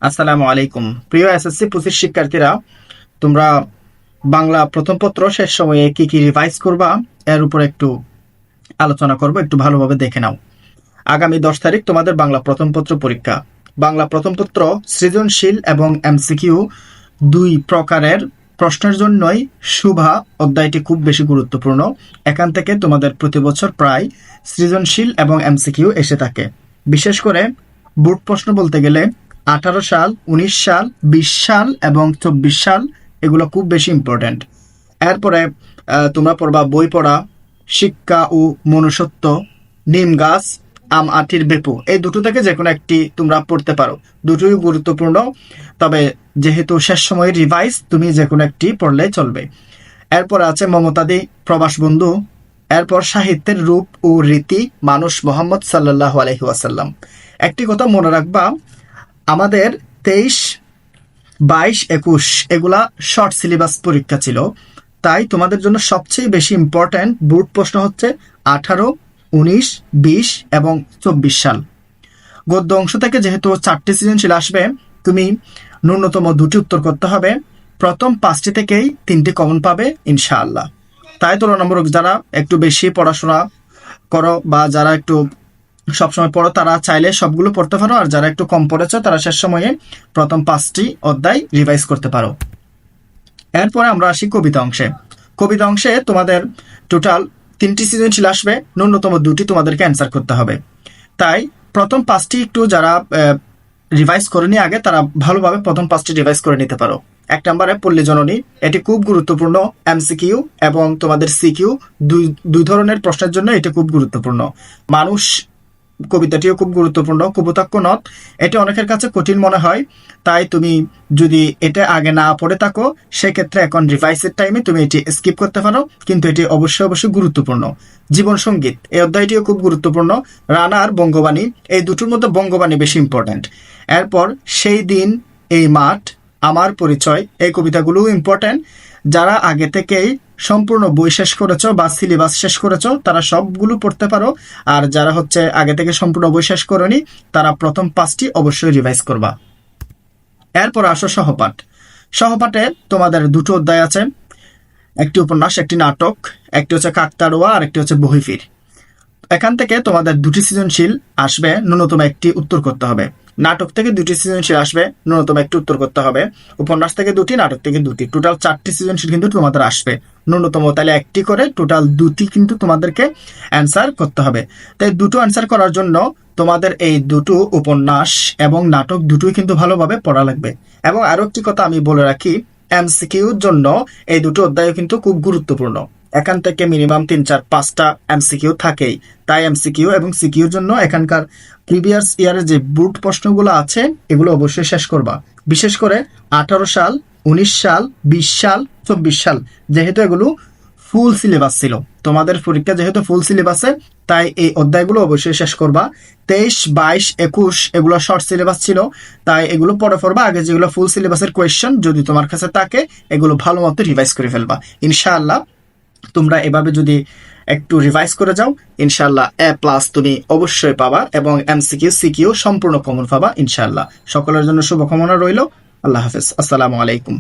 আসসালামু আলাইকুম। প্রিয় এসএসসি 25 শিক্ষার্থীরা, তোমরা বাংলা প্রথম পত্র শেষ সময়ে কি কি রিভাইজ করবা এর উপর একটু আলোচনা করব, একটু ভালোভাবে দেখে নাও। আগামী 10 তারিখ তোমাদের বাংলা প্রথম পত্র পরীক্ষা। বাংলা প্রথম পত্র সৃজনশীল এবং এমসিকিউ দুই প্রকারের প্রশ্নের জন্যই শুভা অধ্যায়টি খুব বেশি গুরুত্বপূর্ণ। এখান থেকে তোমাদের প্রতি বছর প্রায় সৃজনশীল এবং এমসিকিউ এসে থাকে। বিশেষ করে বোর্ড প্রশ্ন বলতে গেলে 18 সাল, 19 সাল, 20 সাল এবং 24 সাল, এগুলো খুব বেশি ইম্পর্টেন্ট। এরপরে তোমরা পড়বা বই পড়া, শিক্ষা ও মনুষ্যত্ব, নিম গাছ, আম আটির বেপু, এই দুটো থেকে যে কোনো একটি তোমরা পড়তে পারো। দুটোই গুরুত্বপূর্ণ, তবে যেহেতু শেষ সময় রিভাইজ, তুমি যে কোনো একটি পড়লেই চলবে। এরপর আছে মমতাদি, প্রবাস বন্ধু, এরপর সাহিত্যের রূপ ও রীতি, মানুষ মোহাম্মদ সাল্লাল্লাহু আলাইহি ওয়াসাল্লাম। একটি কথা মনে রাখবা, আমাদের 23, 22, 21 এগুলা শর্ট সিলেবাস পরীক্ষা ছিল, তাই তোমাদের জন্য সবচেয়ে বেশি ইম্পর্ট্যান্ট বোর্ড প্রশ্ন হচ্ছে 18, 19, 20 এবং 24 সাল। গদ্য অংশ থেকে যেহেতু 4টি সৃজনশীল আসবে, তুমি ন্যূনতম 2টি উত্তর করতে হবে। প্রথম 5টি থেকেই 3টি কমন পাবে ইনশাআল্লাহ। তাই তুলনামূলক যারা একটু বেশি পড়াশোনা করো বা যারা একটু সবসময় পড়ো, তারা চাইলে সবগুলো পড়তে পারো, আর যারা একটু কম পড়েছো তারা শেষ সময়ে প্রথম 5টি অধ্যায় রিভাইজ করতে পারো। এরপরে আমরা আসি কবিতা অংশে। কবিতা অংশে তোমাদের টোটাল 3টি সৃজনশীল আসবে, ন্যূনতম 2টি তোমাদেরকে অ্যান্সার করতে হবে। তাই প্রথম 5টি একটু যারা রিভাইজ করেনি আগে, তারা ভালোভাবে প্রথম 5টি রিভাইজ করে নিতে পারো। 1 নম্বরে পল্লী জননী, এটি খুব গুরুত্বপূর্ণ। এমসিকিউ এবং তোমাদের সিকিউ দুই ধরনের প্রশ্নের জন্য এটি খুব গুরুত্বপূর্ণ। মানুষ কবিতাটিও খুব গুরুত্বপূর্ণ। কপোতাক্ষ নদ, এটি অনেকের কাছে কঠিন মনে হয়, তাই তুমি যদি এটা আগে না পড়ে থাকো, সেক্ষেত্রে এখন রিভাইসের টাইমে তুমি এটি স্কিপ করতে পারো, কিন্তু এটি অবশ্যই অবশ্যই গুরুত্বপূর্ণ। জীবন সঙ্গীত, এই অধ্যায়টিও খুব গুরুত্বপূর্ণ। রানার বঙ্গবাণী, এই দুটোর মধ্যে বঙ্গবাণী বেশি ইম্পর্ট্যান্ট। এরপর সেই দিন, এই মাঠ, আমার পরিচয়, এই কবিতাগুলোও ইম্পর্ট্যান্ট। যারা আগে থেকেই সম্পূর্ণ বই শেষ করেছো বা সিলেবাস শেষ করেছো, তারা সবগুলো পড়তে পারো। আর যারা হচ্ছে আগে থেকে সম্পূর্ণ বই শেষ করনি, তারা প্রথম 5টি অবশ্যই রিভাইজ করবা। এরপর আসো সহপাঠ। সহপাঠে তোমাদের 2টো অধ্যায় আছে, একটি উপন্যাস, একটি নাটক, একটি হচ্ছে কাকতাড়ুয়া আর একটি হচ্ছে বহিফির। এখান থেকে তোমাদের 2টি সৃজনশীল আসবে, ন্যূনতম একটি উত্তর করতে হবে। নাটক থেকে 2টি সৃজনশীল আসবে, ন্যূনতম একটি উত্তর করতে হবে। উপন্যাস থেকে 2টি, নাটক থেকে 2টি, টোটাল 4টি সৃজনশীল কিন্তু তোমাদের আসবে ন্যূনতম। তাহলে একটি করে টোটাল 2টি কিন্তু তোমাদেরকে অ্যান্সার করতে হবে। তাই 2টো অ্যান্সার করার জন্য তোমাদের এই 2টো উপন্যাস এবং নাটক দুটোই কিন্তু ভালোভাবে পড়া লাগবে। এবং আরো একটি কথা আমি বলে রাখি, এমসিকিউর জন্য এই 2টো অধ্যায় কিন্তু খুব গুরুত্বপূর্ণ। এখান থেকে মিনিমাম 3, 4, 5টা এমসিকিউ থাকেই। তাই এমসিকিউ এবং সিকিউর জন্য এখানকার প্রিভিয়াস ইয়ারের যে বোর্ড প্রশ্নগুলো আছে, এগুলো অবশ্যই শেষ করবা। বিশেষ করে 18 সাল, 19 সাল, 20 সাল, 24 সাল, যেহেতু এগুলো ফুল সিলেবাস ছিল, তোমাদের পরীক্ষা যেহেতু ফুল সিলেবাসে, তাই এই অধ্যায়গুলো অবশ্যই শেষ করবা। 23, 22, 21 এগুলো শর্ট সিলেবাস ছিল, তাই এগুলো পড়ে পড়বা। আগে যেগুলো ফুল সিলেবাসের কোয়েশ্চেন যদি তোমার কাছে থাকে, এগুলো ভালো মতো রিভাইজ করে ফেলবা। ইনশাআল্লাহ তোমরা এভাবে যদি একটু রিভাইজ করে যাও, ইনশাআল্লাহ A+ তুমি অবশ্যই পাবা এবং এমসিকিউ সিকিউ সম্পূর্ণ কমন পাবা ইনশাআল্লাহ। সকলের জন্য শুভকামনা রইল। আল্লাহ হাফেজ। আসসালামু আলাইকুম।